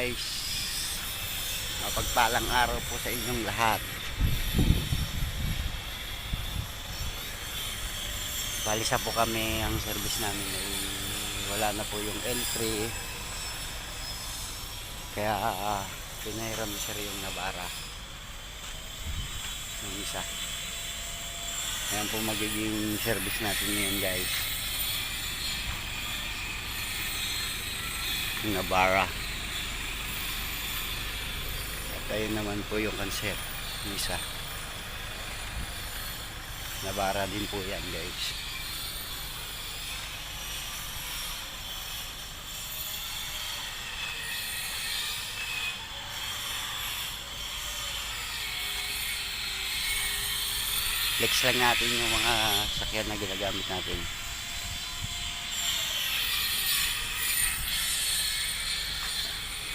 guys. Mapagpalang araw po sa inyong lahat. Balisa po kami, ang service namin ay wala na po yung entry. Kaya pinahiram ni sir yung Navara. Yung isa. Ayan po magiging service natin ngayon guys. Yung Navara. At ayun naman po yung concept. Yung isa. Navara din po yan guys. Flex lang natin yung mga sakyan na ginagamit natin.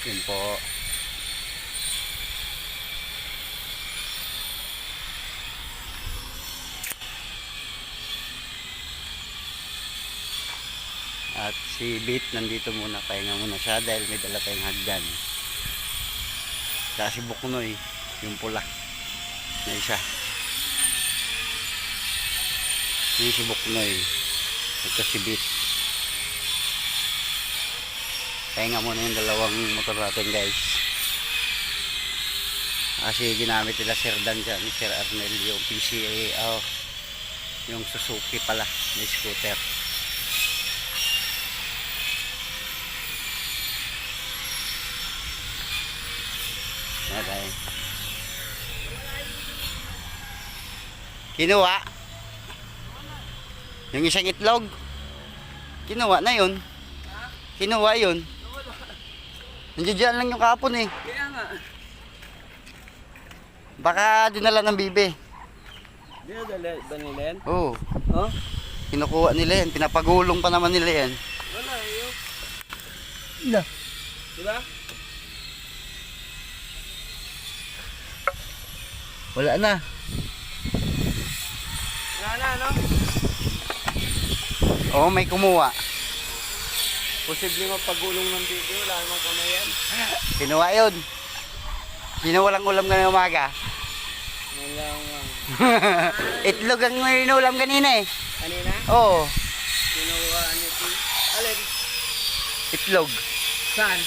Yun po. At si Beat nandito muna, pahinga muna siya dahil may dala tayong hagdan. Saka si Buknoy, yung pula na isa. Yung si Buknoy, ito si Beat. Pahinga muna yung dalawang motor natin guys. Kasi ginamit nila Sir Dan dyan, ni Sir Arnel, yung PCA, yung Suzuki pala, na scooter. Okay. Kinuha. Yung isang itlog. Kinuha na yun. Kinuha yun. Nandiyan lang yung kapon eh. Kaya nga. Baka dinala ng bibe. Dinadala ba nila yan? Oo. Oh? Kinukuha nila yan. Pinapagulong pa naman nila yan. Wala yun. Na. Diba? Wala na. Wala na, no? Oo, may kumuha. Posible mapagulong ng video. Wala naman kamay yan. Kinuha yun. Sino walang ulam ka ng umaga? Wala nga. Itlog ang inulam kanina eh. Kanina? Oo. Kinuha nito. Alin? Itlog. Saan?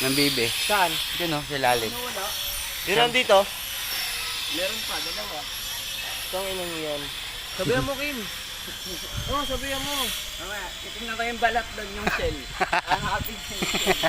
Ng bibe. Saan? Yun o, sa lalim. Ano wala? Yun nandito. Meron pa, dalawa. Itong inang yan. Sabihan mo, Kim. Oo, sabihan mo. Mamaya, titignan ko yung balat doon yung shell. Ang happy yung shell.